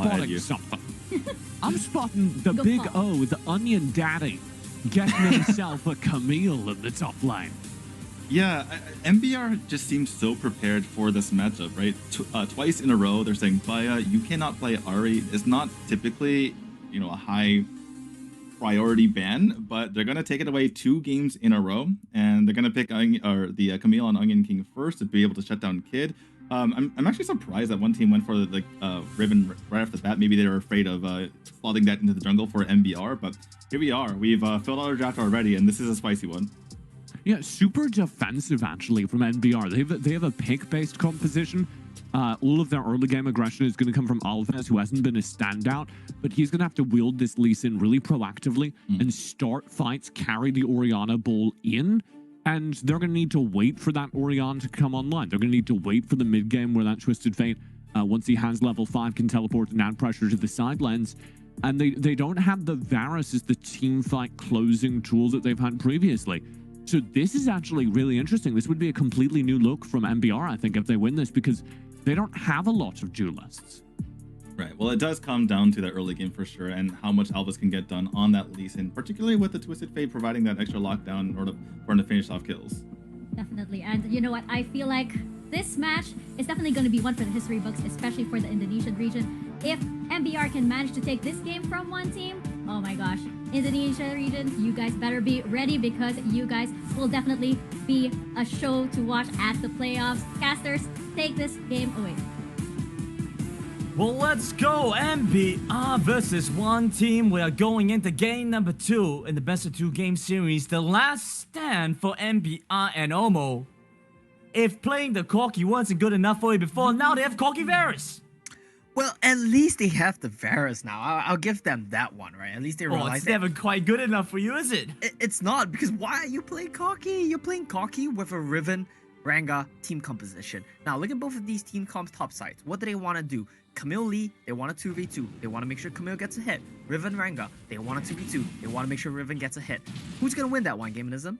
spotting something. I'm spotting the big O, the Onion Daddy, getting himself a Camille in the top lane. Yeah, MBR just seems so prepared for this matchup, right? Twice in a row, they're saying, Baya, you cannot play Ahri. It's not typically, a high priority ban, but they're going to take it away 2 games in a row, and they're going to pick the Camille on Onion King first to be able to shut down Kid. I'm actually surprised that one team went for the Riven right off the bat. Maybe they were afraid of slotting that into the jungle for MBR, but here we are. We've filled out our draft already, and this is a spicy one. Yeah, super defensive, actually, from MBR. They have a pick-based composition. All of their early game aggression is going to come from Alves, who hasn't been a standout, but he's going to have to wield this Lee Sin really proactively and start fights, carry the Orianna ball in, and they're going to need to wait for that Orianna to come online. They're going to need to wait for the mid-game where that Twisted Fate, once he has level 5, can teleport and add pressure to the side lanes. And they don't have the Varus as the team fight closing tool that they've had previously. So this is actually really interesting. This would be a completely new look from MBR, I think, if they win this, because they don't have a lot of duelists. Right. Well, it does come down to that early game for sure, and how much Alves can get done on that Lee Sin, particularly with the Twisted Fate providing that extra lockdown in order for him to finish off kills. Definitely. And you know what? I feel like this match is definitely going to be one for the history books, especially for the Indonesian region. If MBR can manage to take this game from one team, oh my gosh. Indonesia region, you guys better be ready, because you guys will definitely be a show to watch at the playoffs. Casters, take this game away. Well, let's go. MBR versus one team. We are going into game number 2 in the best of 2 game series. The last stand for MBR and Omo. If playing the Corki wasn't good enough for you before, now they have Corki Varus. Well, at least they have the Varus now. I'll give them that one, right? At least they realize it's never quite good enough for you, is it? It's not, because why are you playing Corki? You're playing Corki with a Riven, Ranga team composition. Now, look at both of these team comps top sides. What do they want to do? Camille Lee, they want a 2v2. They want to make sure Camille gets a hit. Riven, Ranga, they want a 2v2. They want to make sure Riven gets a hit. Who's going to win that one, Gamenism?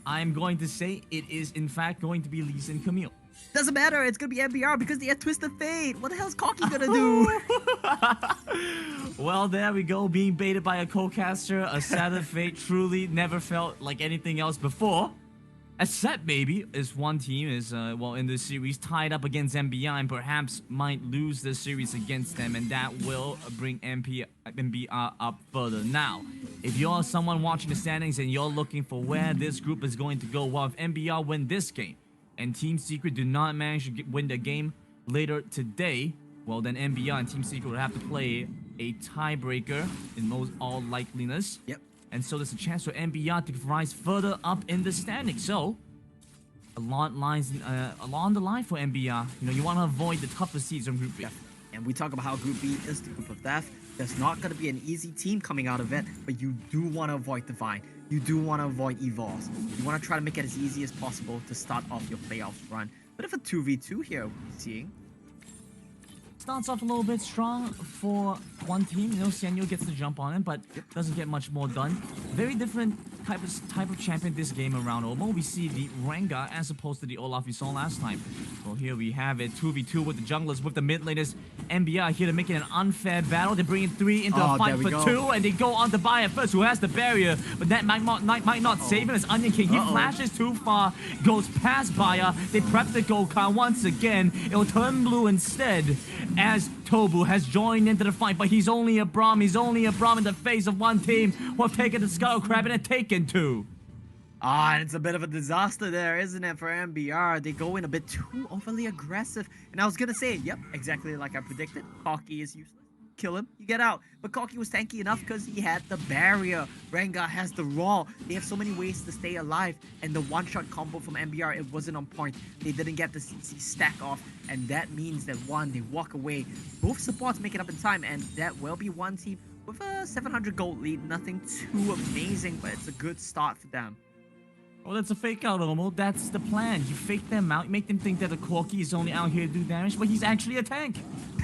I'm going to say it is, in fact, going to be Lee Sin Camille. Doesn't matter, it's gonna be MBR because they had Twisted Fate. What the hell's Corki gonna do? Well, there we go, being baited by a co-caster. A Saturn Fate truly never felt like anything else before. Except maybe is one team is, well, in this series tied up against MBR and perhaps might lose the series against them, and that will bring MBR up further. Now, if you're someone watching the standings and you're looking for where this group is going to go, well, if MBR win this game, and Team Secret do not manage to win the game later today, well then MBR and Team Secret would have to play a tiebreaker in most all likeliness. Yep. And so there's a chance for MBR to rise further up in the standings. So a lot lies along the line for MBR. You want to avoid the toughest seeds from Group B. And we talk about how Group B is the group of death. There's not going to be an easy team coming out of it, but you do want to avoid Divine. You do want to avoid Evols. You want to try to make it as easy as possible to start off your playoffs run. Bit of a 2v2 here we're seeing. Starts off a little bit strong for one team. Senyo gets the jump on him, but doesn't get much more done. Very different type of champion this game around Omo. We see the Rengar as opposed to the Olaf we saw last time. Well, here we have it, 2v2 with the junglers, with the mid laners. MBR here to make it an unfair battle. They're bringing 3 into a fight for 2, and they go on to Baya first, who has the barrier, but that might not save him as Onion King. He flashes too far, goes past Baya. They prep the Gokhan once again. It'll turn blue instead, as Tobu has joined into the fight, but he's only a Braum. He's only a Braum in the face of one team who have taken the Skull Crab and taken 2. And it's a bit of a disaster there, isn't it, for MBR? They go in a bit too overly aggressive. And I was gonna say, yep, exactly like I predicted. Corki is useless. Kill him, you get out. But Corki was tanky enough because he had the barrier. Rengar has the raw. They have so many ways to stay alive. And the one-shot combo from MBR, it wasn't on point. They didn't get the CC stack off. And that means that one, they walk away. Both supports make it up in time. And that will be one team with a 700 gold lead. Nothing too amazing, but it's a good start for them. Well, that's a fake out, Omo. That's the plan. You fake them out, you make them think that the Corki is only out here to do damage, but he's actually a tank.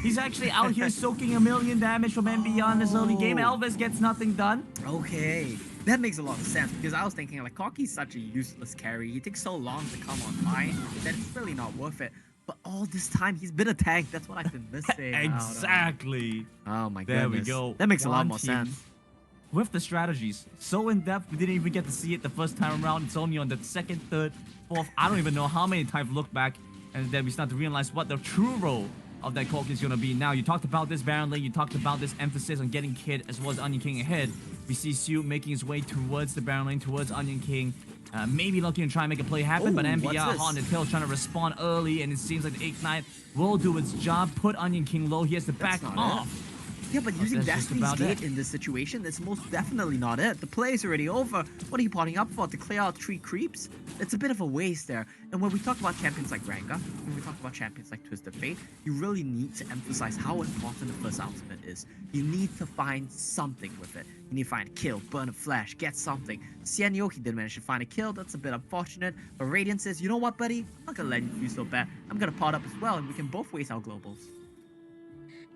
He's actually out here soaking a million damage from MBR in this early game. Elvis gets nothing done. Okay, that makes a lot of sense, because I was thinking, like, Corki's such a useless carry. He takes so long to come online that it's really not worth it. But all this time, he's been a tank. That's what I've been missing. Exactly. Oh my There goodness. we go. That makes a lot One more team sense. with the strategies so in depth, we didn't even get to see it the first time around. It's only on the second, third, fourth. I don't even know how many times we look back, and then we start to realize what the true role of that Corki is going to be. Now, you talked about this Baron lane, you talked about this emphasis on getting Kid as well as Onion King ahead. We see Siu making his way towards the Baron lane, towards Onion King. Maybe looking to try and make a play happen, but Ooh, MBR what's this? hot on the tail trying to respond early, and it seems like the Ignite will do its job. Put Onion King low. He has to back not off. Yeah, but using that's just Destiny's about Gate it. in this situation is most definitely not it. The play is already over. What are you potting up for? To clear out 3 creeps? It's a bit of a waste there. And when we talk about champions like Ranga, when we talk about champions like Twisted Fate, you really need to emphasize how important the first ultimate is. You need to find something with it. You need to find a kill, burn a flash, get something. Xianyo, he did manage to find a kill. That's a bit unfortunate. But Radiant says, you know what, buddy? I'm not gonna let you feel so bad. I'm gonna pot up as well, and we can both waste our globals.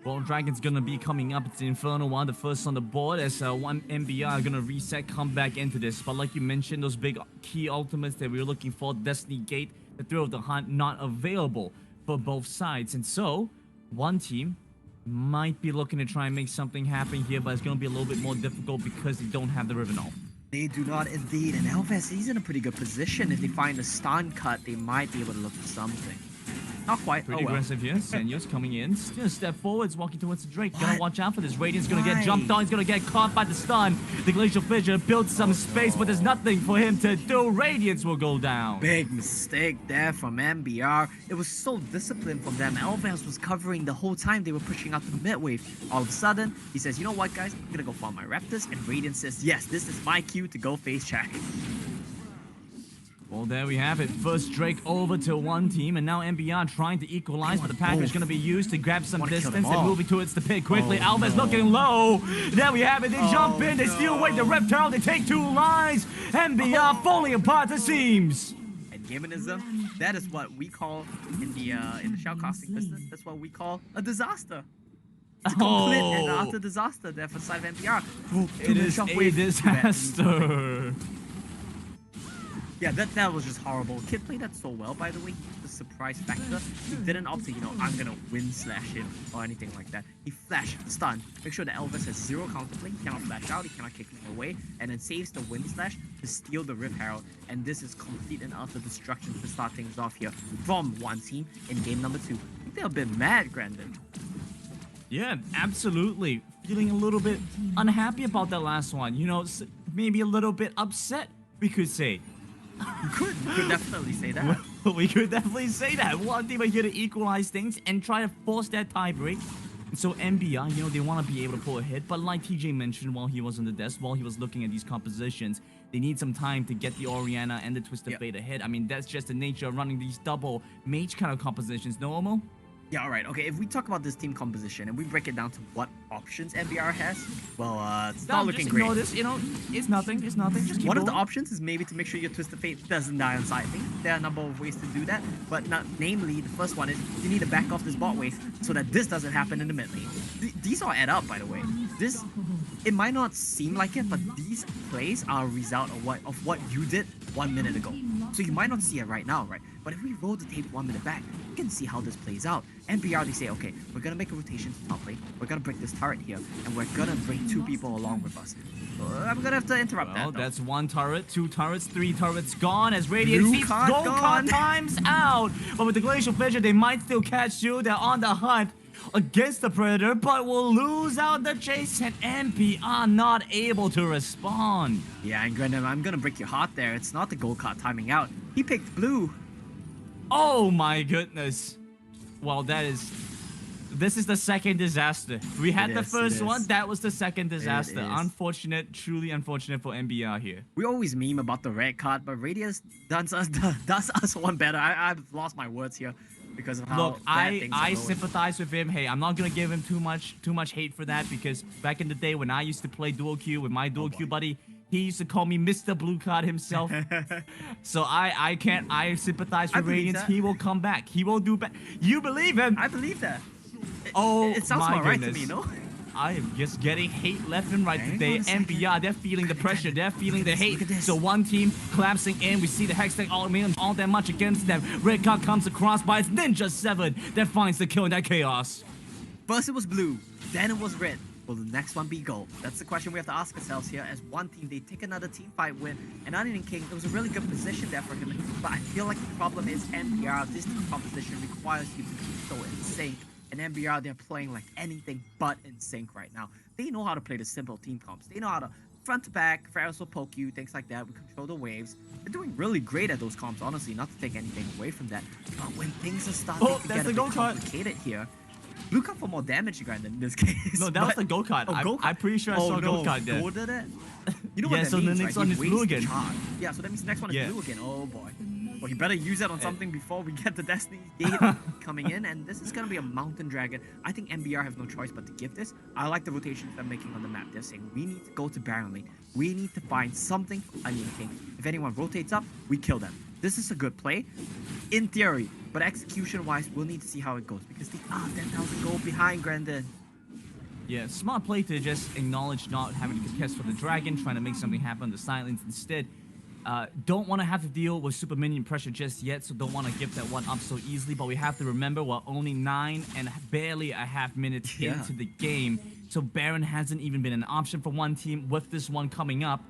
Well, Dragon's gonna be coming up. It's the Infernal one, the first on the board, as one MBR gonna reset, come back into this. But like you mentioned, those big key ultimates that we were looking for, Destiny Gate, the Thrill of the Hunt, not available for both sides. And so, one team might be looking to try and make something happen here, but it's gonna be a little bit more difficult because they don't have the Rivenol. They do not indeed, and Elvis, he's in a pretty good position. If they find a stun cut, they might be able to look for something. Not quite. Pretty Oh well. aggressive here. Senyo's coming in. Still a step forwards, walking towards the Drake. What? Gotta watch out for this. Radiant's gonna get Why? jumped on. He's gonna get caught by the stun. The Glacial Fissure builds some space, but there's nothing for him to do. Radiance will go down. Big mistake there from MBR. It was so disciplined from them. Elvis was covering the whole time they were pushing out to the mid wave. All of a sudden, he says, you know what, guys? I'm gonna go farm my Raptors. And Radiant says, yes, this is my cue to go face check. Well, there we have it. First Drake over to one team, and now MBR trying to equalize, but the package is going to be used to grab some Wanna kill distance them and all. moving towards the pit quickly. Oh, Alves no. looking low. There we have it. They jump in. They no. steal away the reptile. They take 2 lines. MBR falling apart, it seems. And gaminism, that is what we call in the shoutcasting business. That's what we call a disaster. It's a complete and utter disaster there for the side of MBR. It is a disaster. Yeah, that was just horrible. Kid played that so well, by the way. The surprise factor. He didn't opt to, I'm gonna win slash him or anything like that. He flashed, stun, make sure that Elvis has 0 counterplay. He cannot flash out, he cannot kick him away, and then saves the win slash to steal the Rift Herald. And this is complete and utter destruction to start things off here from one team in game number 2. I think they're a bit mad, Grandin. Yeah, absolutely. Feeling a little bit unhappy about that last one. Maybe a little bit upset, we could say. You could definitely say that. We could definitely say that. One team are here to equalize things and try to force that tie break. And so MBR, they want to be able to pull a hit, but like TJ mentioned while he was on the desk, while he was looking at these compositions, they need some time to get the Orianna and the Twisted Fate ahead. I mean, that's just the nature of running these double mage kind of compositions, no, Omo? Yeah, alright, okay, if we talk about this team composition and we break it down to what options MBR has, well, it's not looking just great. ignore this, it's nothing, just keep One of the going. options is maybe to make sure your Twisted Fate doesn't die on side. I think there are a number of ways to do that, but namely, the first one is you need to back off this bot wave so that this doesn't happen in the mid lane. These all add up, by the way. It might not seem like it, but these plays are a result of what you did 1 minute ago. So you might not see it right now, right? But if we roll the tape 1 minute back, you can see how this plays out. MBR, they say, okay, we're gonna make a rotation to top lane, we're gonna break this turret here, and we're gonna bring 2 people along with us. I'm gonna have to interrupt Well, that. though. that's 1 turret, 2 turrets, 3 turrets gone as Radiant Blue sees card gold gone. card times out. But with the Glacial Fissure, they might still catch you. They're on the hunt against the Predator, but will lose out the chase, and MBR not able to respond. Yeah, and Grandin, I'm gonna break your heart there. It's not the gold card timing out. He picked blue. Oh my goodness. Well, this is the second disaster. We had the first one, that was the second disaster. is. Unfortunate, truly unfortunate for MBR here. We always meme about the red card, but Radius does us one better. I've lost my words here because of how Look, bad things are I going. sympathize with him. Hey, I'm not gonna give him too much hate for that, because back in the day when I used to play dual queue with my dual queue buddy, he used to call me Mr. Blue Card himself. So I sympathize I with believe Radiance. that. He will come back. He will do better. You believe him? I believe that. Oh, It sounds my about right to goodness. me, no? I am just getting hate left and right Hang today. on a second. MBR, they're feeling the pressure. They're feeling the hate. Look at this. So one team collapsing in. We see the Hextech all that much against them. Red card comes across by its Ninja 7 that finds the kill in that chaos. First it was blue, then it was red. Will the next one be gold? That's the question we have to ask ourselves here. As one team, they take another team fight win. And Onion King, it was a really good position there for him. But I feel like the problem is MBR, this team composition requires you to be so in sync. And MBR, they're playing like anything but in sync right now. They know how to play the simple team comps. They know how to front to back, Ferris will poke you, things like that. We control the waves. They're doing really great at those comps, honestly, not to take anything away from that. But when things are starting to get a bit complicated here, Blue card for more damage grind in this case. No, that was the go-kart. Oh, go-kart. I'm pretty sure I saw go-kart there. Gold did it? You know Yeah, what that so the means, next right? one He is blue wastes the again. charge. Yeah, so that means the next one is Yeah. blue again. Oh boy. Well, you better use that on something before we get the Destiny's Gate coming in, and this is gonna be a Mountain Dragon. I think MBR has no choice but to give this. I like the rotations they're making on the map. They're saying we need to go to Baron Lane. We need to find something for Onion King. If anyone rotates up, we kill them. This is a good play, in theory, but execution-wise, we'll need to see how it goes because they are 10,000 gold behind, Grandin. Yeah, smart play to just acknowledge not having to contest for the dragon, trying to make something happen on the sidelines instead. Don't want to have to deal with super minion pressure just yet, so don't want to give that one up so easily. But we have to remember we're only 9 and barely a half minutes Yeah. into the game, so Baron hasn't even been an option for one team. With this one coming up,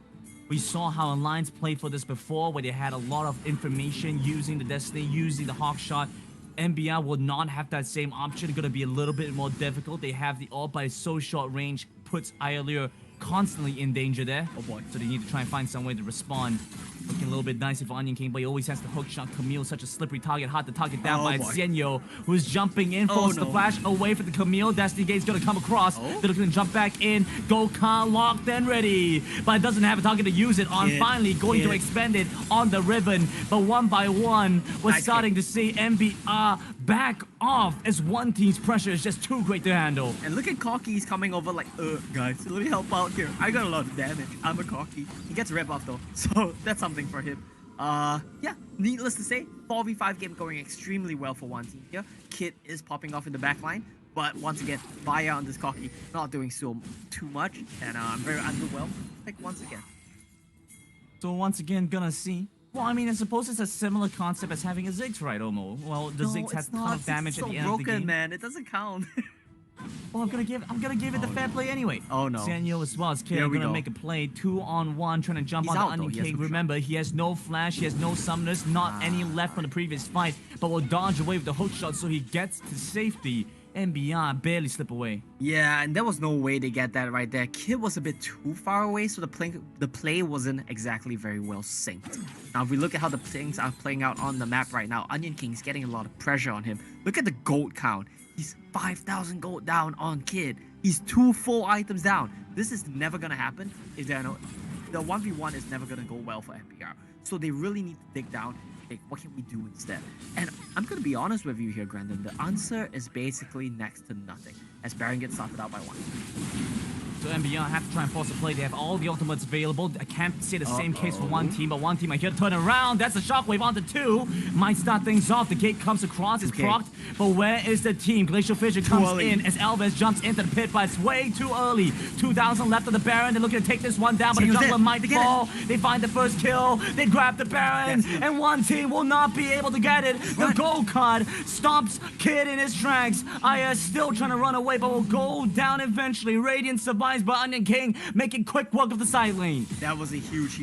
we saw how Alliance played for this before, where they had a lot of information using the Destiny, using the Hawk Shot. MBR will not have that same option. Going to be a little bit more difficult. They have the ult, but it's so short range, puts Irelia constantly in danger there. Oh boy. So they need to try and find some way to respond. Looking a little bit dicey for Onion King, but he always has the hook shot. Camille, such a slippery target, hard to target down Oh by boy. Xienyo, who's jumping in, forces the no. flash away from the Camille. Destiny Gate's gonna come across. Oh. They're gonna jump back in. Gokhan locked and ready, but it doesn't have a target to use it on. Kid, Finally going to kid. expend it on the ribbon, but one by one, we're Nice starting to see MBR back off as one team's pressure is just too great to handle. And look at Cocky, he's coming over like, guys, let me help out here. I got a lot of damage. I'm a Cocky. He gets rip off though, so that's something for him. Yeah, needless to say, 4v5 game going extremely well for one team here. Kid is popping off in the back line, but once again, Vaya on this Cocky not doing so too much, and I'm very underwhelmed. Like once again. So once again, gonna see. Well, I mean, I suppose it's a similar concept as having a Ziggs, right, Omo? Well, the Ziggs has a ton of damage it's at the so end of the broken, game. man. It doesn't count. Well, I'm gonna give it the fair play anyway. Oh, no. Sanyo as well as Kid Here are we gonna go. make a play 2-on-1, trying to jump He's on out, the though. Onion He has King. no shot. Remember, he has no flash, he has no summoners, not any left from the previous fight, but will dodge away with the hook shot, so he gets to safety and beyond, barely slip away. Yeah, and there was no way to get that right there. Kid was a bit too far away, so the play wasn't exactly very well synced. Now, if we look at how the things are playing out on the map right now, Onion King's getting a lot of pressure on him. Look at the gold count. He's 5,000 gold down on Kid. He's 2 full items down. This is never gonna happen if there are no... The 1v1 is never gonna go well for MBR. So they really need to dig down. Like, what can we do instead? And I'm gonna be honest with you here, Grandin. The answer is basically next to nothing, as Baron gets started out by 1. So MBR have to try and force a play. They have all the ultimates available. I can't say the same case for one team, but one team I hear turn around. That's a shockwave onto 2. Might start things off. The gate comes across. It's Okay. procced. But where is the team? Glacial Fissure comes early. in as Alves jumps into the pit, but it's way too early. 2,000 left of the Baron. They're looking to take this one down, but the Sanyo's jungler in. might They get it. fall. They find the first kill. They grab the Baron, Yes. and one team will not be able to get it. The Run. gold card stomps Kid in his tracks. Aya is still trying to run away, but will go down eventually. Radiant survives, but Onion King making quick work of the side lane. That was a huge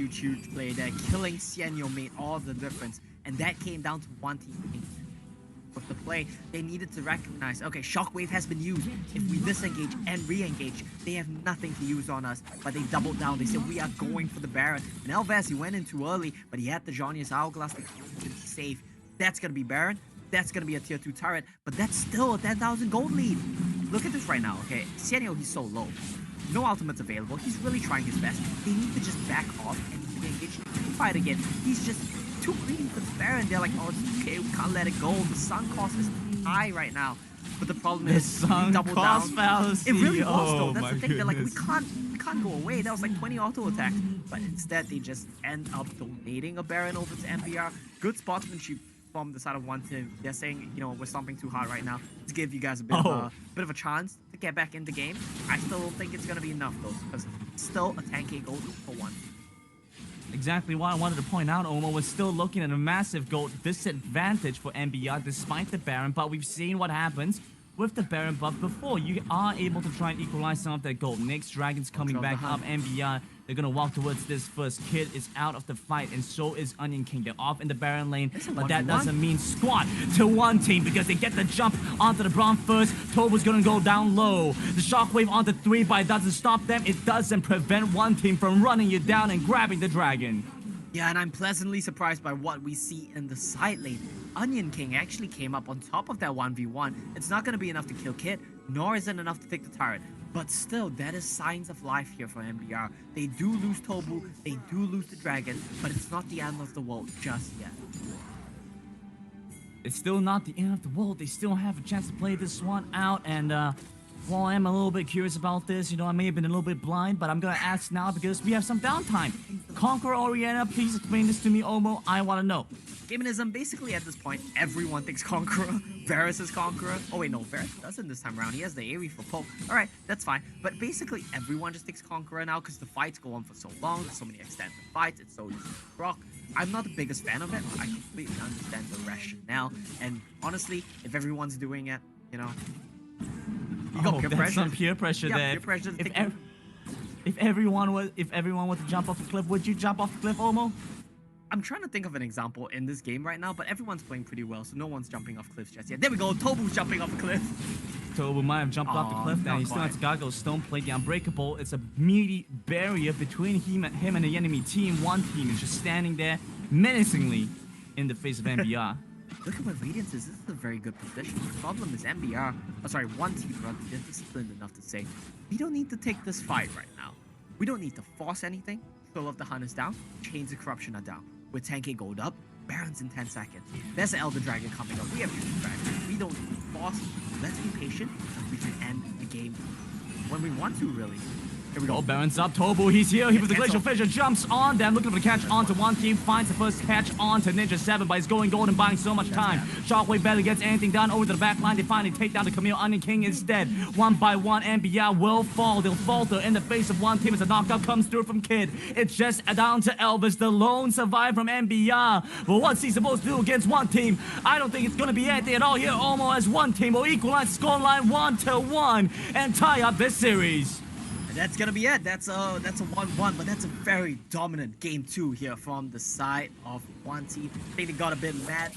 play there. Killing Xienyo made all the difference. And that came down to one team. With the play, they needed to recognize, okay, Shockwave has been used. If we disengage and re-engage, they have nothing to use on us. But they doubled down. They said, we are going for the Baron. And Elvez, he went in too early, but he had the Johnny's Hourglass to keep it safe. That's going to be Baron. That's going to be a tier 2 turret. But that's still a 10,000 gold lead. Look at this right now, okay? Xienyo, he's so low. No ultimates available. He's really trying his best. They need to just back off and re-engage the fight again. He's just too greedy for the Baron. They're like, oh, it's okay, we can't let it go. The sun cost is high right now. But the problem is, we double down. fallacy. It really was though. Oh That's my the thing. They're like, we goodness. can't go away. That was like 20 auto attacks. But instead, they just end up donating a Baron over to MBR. Good sportsmanship from the side of one team. They're saying, you know, we're stomping too hard right now to give you guys a bit of a chance to get back in the game. I still don't think it's gonna be enough though, because it's still a 10k gold for one. Exactly what I wanted to point out, Omo was still looking at a massive gold disadvantage for MBR despite the Baron, but we've seen what happens with the Baron buff before. You are able to try and equalize some of that gold. Next Dragon's coming back up, MBR, they're gonna walk towards this first. Kid is out of the fight, and so is Onion King. They're off in the Baron lane, but that doesn't mean squat to one team because they get the jump onto the Braum first. Tobu's gonna go down low. The Shockwave onto 3, but it doesn't stop them. It doesn't prevent one team from running you down and grabbing the Dragon. Yeah, and I'm pleasantly surprised by what we see in the side lane. Onion King actually came up on top of that 1v1. It's not going to be enough to kill Kid, nor is it enough to take the turret. But still, that is signs of life here for MBR. They do lose Tobu, they do lose the Dragon, but it's not the end of the world just yet. It's still not the end of the world. They still have a chance to play this one out, and well, I am a little bit curious about this. You know, I may have been a little bit blind, but I'm gonna ask now because we have some downtime. Conqueror Oriana, please explain this to me, Omo. I wanna know. Gaminism, basically at this point, everyone thinks Conqueror. Varus is Conqueror. Oh wait, no, Varus doesn't this time around. He has the Aerie for poke. Alright, that's fine. But basically everyone just thinks Conqueror now because the fights go on for so long. There's so many extended fights. It's so easy to proc. I'm not the biggest fan of it, but I completely understand the rationale. And honestly, if everyone's doing it, you know... You got peer pressure. Some peer pressure there. Peer pressure if everyone were to jump off the cliff, would you jump off the cliff, Omo? I'm trying to think of an example in this game right now, but everyone's playing pretty well, so no one's jumping off cliffs just yet. There we go, Tobu's jumping off a cliff. Tobu might have jumped off the cliff there. He still has Gargoyle Stone Plate, the Unbreakable. It's a meaty barrier between him and the enemy team. One team is just standing there menacingly in the face of MBR. Look at what Radiance is. This is a very good position. The problem is MBR, one team, rather, they're disciplined enough to say, we don't need to take this fight right now. We don't need to force anything. Soul of the Hunt is down. Chains of Corruption are down. With 10k gold up, Baron's in 10 seconds. There's an Elder Dragon coming up. We have 2 dragons. We don't need to force. Let's be patient and we can end the game when we want to, really. Here we go. Oh, Baron's up. Tobu, he's here. He with the Glacial Fissure jumps on them, looking for the catch onto one team. Finds the first catch onto Ninja 7, but he's going gold and buying so much time. Shockwave barely gets anything done over to the back line. They finally take down the Camille Onion King instead. One by one, MBR will fall. They'll falter in the face of one team as a knockout comes through from Kid. It's just down to Elvis, the lone survivor from MBR. But what's he supposed to do against one team? I don't think it's going to be anything at all here. Almost as one team will equalize scoreline 1-1 and tie up this series. That's gonna be it. That's a 1-1, but that's a very dominant game 2 here from the side of one team. I think they got a bit mad.